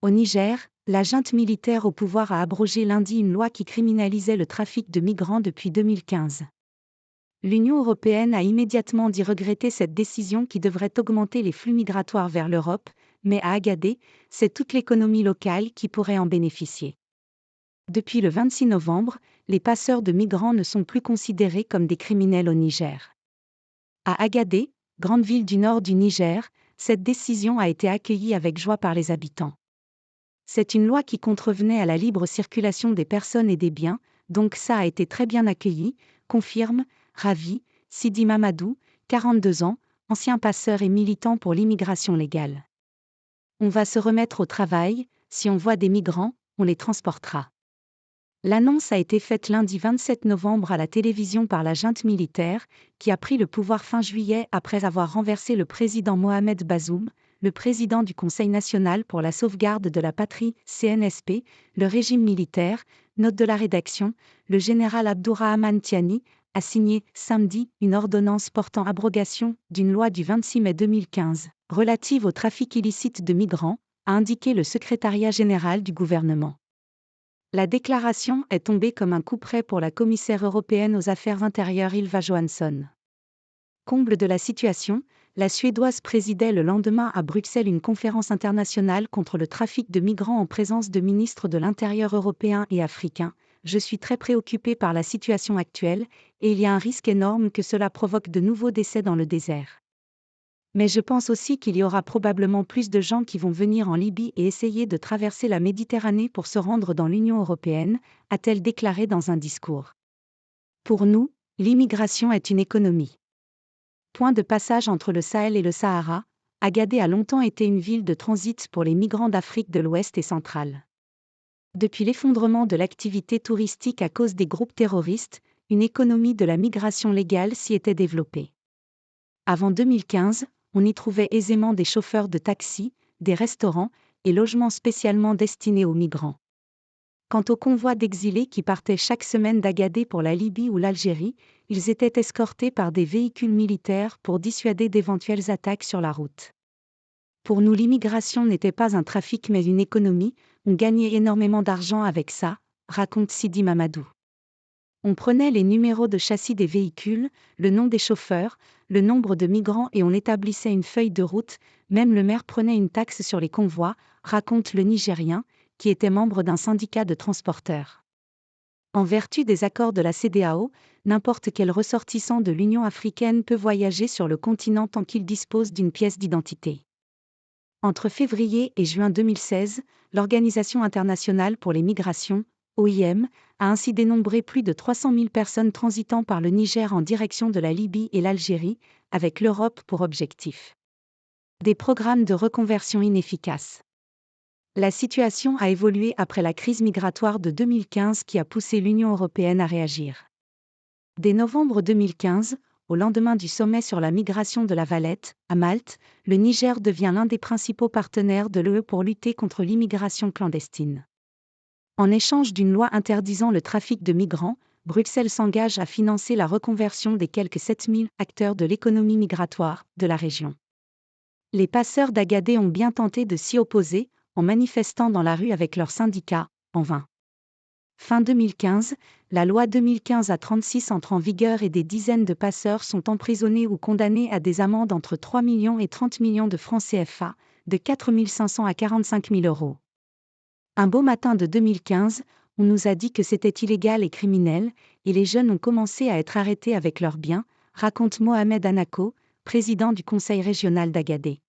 Au Niger, la junte militaire au pouvoir a abrogé lundi une loi qui criminalisait le trafic de migrants depuis 2015. L'Union européenne a immédiatement dit regretter cette décision qui devrait augmenter les flux migratoires vers l'Europe, mais à Agadé, c'est toute l'économie locale qui pourrait en bénéficier. Depuis le 26 novembre, les passeurs de migrants ne sont plus considérés comme des criminels au Niger. À Agadé, grande ville du nord du Niger, cette décision a été accueillie avec joie par les habitants. C'est une loi qui contrevenait à la libre circulation des personnes et des biens, donc ça a été très bien accueilli, confirme, ravi, Sidi Mamadou, 42 ans, ancien passeur et militant pour l'immigration légale. On va se remettre au travail, si on voit des migrants, on les transportera. L'annonce a été faite lundi 27 novembre à la télévision par la junte militaire, qui a pris le pouvoir fin juillet après avoir renversé le président Mohamed Bazoum, le président du Conseil national pour la sauvegarde de la patrie, CNSP, le régime militaire. Note de la rédaction, le général Abdourahmane Tiani a signé, samedi, une ordonnance portant abrogation d'une loi du 26 mai 2015, relative au trafic illicite de migrants, a indiqué le secrétariat général du gouvernement. La déclaration est tombée comme un coup près pour la commissaire européenne aux affaires intérieures Ylva Johansson. Comble de la situation, la Suédoise présidait le lendemain à Bruxelles une conférence internationale contre le trafic de migrants en présence de ministres de l'Intérieur européens et africains. Je suis très préoccupée par la situation actuelle, et il y a un risque énorme que cela provoque de nouveaux décès dans le désert. Mais je pense aussi qu'il y aura probablement plus de gens qui vont venir en Libye et essayer de traverser la Méditerranée pour se rendre dans l'Union européenne, a-t-elle déclaré dans un discours. Pour nous, l'immigration est une économie. Point de passage entre le Sahel et le Sahara, Agadé a longtemps été une ville de transit pour les migrants d'Afrique de l'Ouest et centrale. Depuis l'effondrement de l'activité touristique à cause des groupes terroristes, une économie de la migration légale s'y était développée. Avant 2015, on y trouvait aisément des chauffeurs de taxi, des restaurants et logements spécialement destinés aux migrants. Quant aux convois d'exilés qui partaient chaque semaine d'Agadé pour la Libye ou l'Algérie, ils étaient escortés par des véhicules militaires pour dissuader d'éventuelles attaques sur la route. Pour nous, l'immigration n'était pas un trafic mais une économie, on gagnait énormément d'argent avec ça, raconte Sidi Mamadou. On prenait les numéros de châssis des véhicules, le nom des chauffeurs, le nombre de migrants et on établissait une feuille de route, même le maire prenait une taxe sur les convois, raconte le Nigérien, qui était membre d'un syndicat de transporteurs. En vertu des accords de la CEDEAO, n'importe quel ressortissant de l'Union africaine peut voyager sur le continent tant qu'il dispose d'une pièce d'identité. Entre février et juin 2016, l'Organisation internationale pour les migrations, OIM, a ainsi dénombré plus de 300 000 personnes transitant par le Niger en direction de la Libye et l'Algérie, avec l'Europe pour objectif. Des programmes de reconversion inefficaces. La situation a évolué après la crise migratoire de 2015 qui a poussé l'Union européenne à réagir. Dès novembre 2015, au lendemain du sommet sur la migration de la Valette, à Malte, le Niger devient l'un des principaux partenaires de l'UE pour lutter contre l'immigration clandestine. En échange d'une loi interdisant le trafic de migrants, Bruxelles s'engage à financer la reconversion des quelques 7000 acteurs de l'économie migratoire de la région. Les passeurs d'Agadé ont bien tenté de s'y opposer, en manifestant dans la rue avec leurs syndicats, en vain. Fin 2015, la loi 2015-36 entre en vigueur et des dizaines de passeurs sont emprisonnés ou condamnés à des amendes entre 3 millions et 30 millions de francs CFA, de 4 500 à 45 000 euros. Un beau matin de 2015, on nous a dit que c'était illégal et criminel, et les jeunes ont commencé à être arrêtés avec leurs biens, raconte Mohamed Anako, président du conseil régional d'Agadé.